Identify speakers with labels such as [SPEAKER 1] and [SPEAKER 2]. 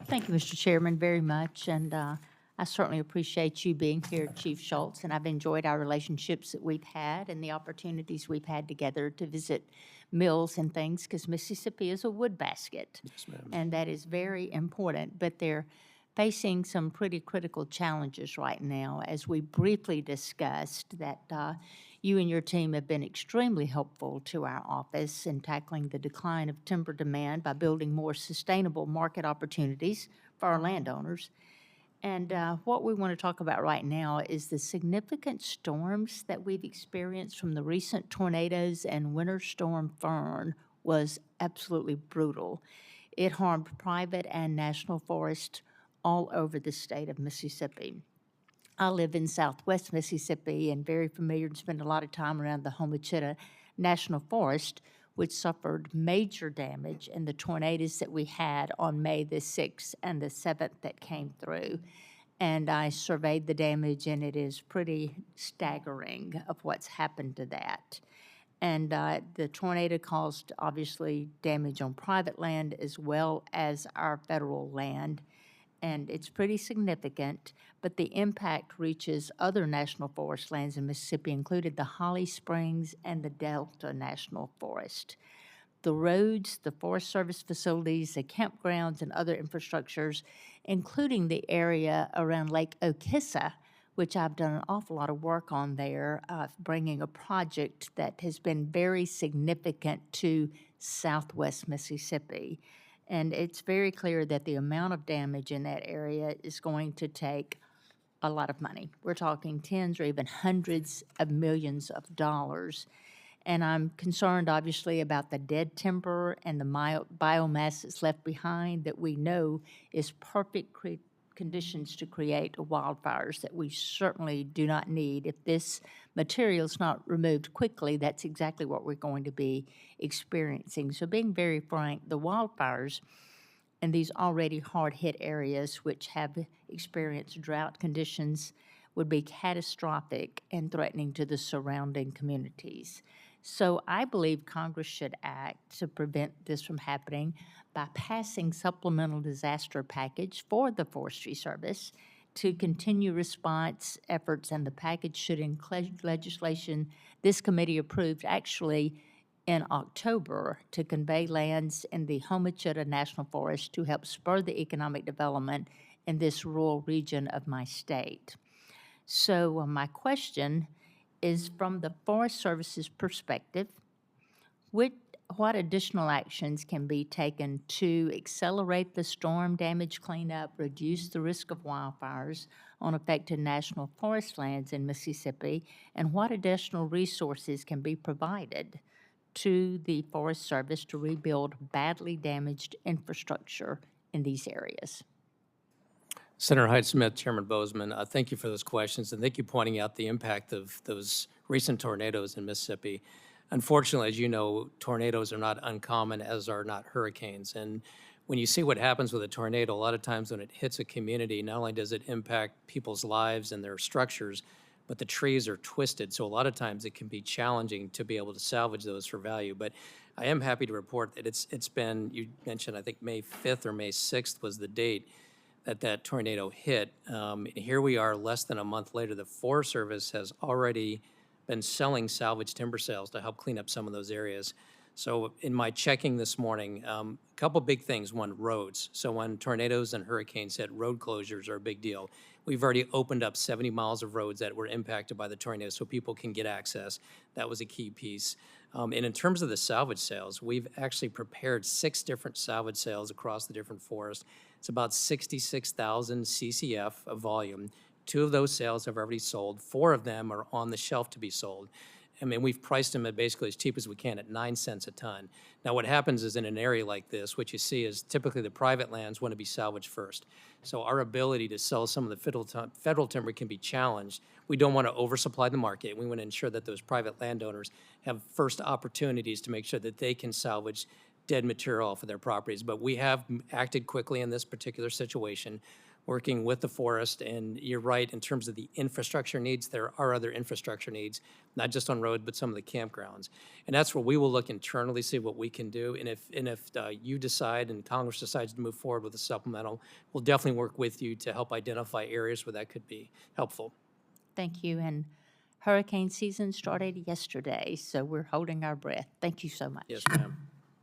[SPEAKER 1] Thank you, Mr. Chairman, very much, and I certainly appreciate you being here, Chief Schultz, and I've enjoyed our relationships that we've had and the opportunities we've had together to visit mills and things, because Mississippi is a wood basket.
[SPEAKER 2] Yes, ma'am.
[SPEAKER 1] And that is very important, but they're facing some pretty critical challenges right now. As we briefly discussed, that you and your team have been extremely helpful to our office in tackling the decline of timber demand by building more sustainable market opportunities for our landowners. And what we want to talk about right now is the significant storms that we've experienced from the recent tornadoes, and Winter Storm Fern was absolutely brutal. It harmed private and national forests all over the state of Mississippi. I live in southwest Mississippi and very familiar and spend a lot of time around the Homachita National Forest, which suffered major damage in the tornadoes that we had on May the 6th and the 7th that came through. And I surveyed the damage, and it is pretty staggering of what's happened to that. And the tornado caused, obviously, damage on private land as well as our federal land. And it's pretty significant, but the impact reaches other national forest lands in Mississippi, including the Holly Springs and the Delta National Forest. The roads, the Forest Service facilities, the campgrounds, and other infrastructures, including the area around Lake Okissa, which I've done an awful lot of work on there, bringing a project that has been very significant to southwest Mississippi. And it's very clear that the amount of damage in that area is going to take a lot of money. We're talking tens or even hundreds of millions of dollars. And I'm concerned, obviously, about the dead timber and the biomass that's left behind that we know is perfect conditions to create wildfires that we certainly do not need. If this material is not removed quickly, that's exactly what we're going to be experiencing. So being very frank, the wildfires in these already hard-hit areas which have experienced drought conditions would be catastrophic and threatening to the surrounding communities. So I believe Congress should act to prevent this from happening by passing supplemental disaster package for the Forestry Service to continue response efforts, and the package should include legislation this committee approved actually in October to convey lands in the Homachita National Forest to help spur the economic development in this rural region of my state. So my question is, from the Forest Service's perspective, what additional actions can be taken to accelerate the storm damage cleanup, reduce the risk of wildfires on affected national forest lands in Mississippi, and what additional resources can be provided to the Forest Service to rebuild badly damaged infrastructure in these areas?
[SPEAKER 2] Senator Hyde-Smith, Chairman Bozeman, thank you for those questions, and thank you pointing out the impact of those recent tornadoes in Mississippi. Unfortunately, as you know, tornadoes are not uncommon, as are not hurricanes. And when you see what happens with a tornado, a lot of times when it hits a community, not only does it impact people's lives and their structures, but the trees are twisted. So a lot of times it can be challenging to be able to salvage those for value. But I am happy to report that it's been, you mentioned, I think May 5th or May 6th was the date that tornado hit. Here we are less than a month later. The Forest Service has already been selling salvage timber sales to help clean up some of those areas. So in my checking this morning, a couple big things. One, roads. So when tornadoes and hurricanes hit, road closures are a big deal. We've already opened up 70 miles of roads that were impacted by the tornado so people can get access. That was a key piece. And in terms of the salvage sales, we've actually prepared 6 different salvage sales across the different forests. It's about 66,000 CCF of volume. 2 of those sales have already sold. 4 of them are on the shelf to be sold. I mean, we've priced them at basically as cheap as we can at 9 cents a ton. Now, what happens is in an area like this, what you see is typically the private lands want to be salvaged first. So our ability to sell some of the federal timber can be challenged. We don't want to oversupply the market. We want to ensure that those private landowners have first opportunities to make sure that they can salvage dead material off of their properties. But we have acted quickly in this particular situation. working with the forest. And you're right, in terms of the infrastructure needs, there are other infrastructure needs, not just on road, but some of the campgrounds. And that's where we will look internally, see what we can do. And if you decide and Congress decides to move forward with a supplemental, we'll definitely work with you to help identify areas where that could be helpful.
[SPEAKER 1] Thank you. And hurricane season started yesterday, so we're holding our breath. Thank you so much.
[SPEAKER 2] Yes, ma'am.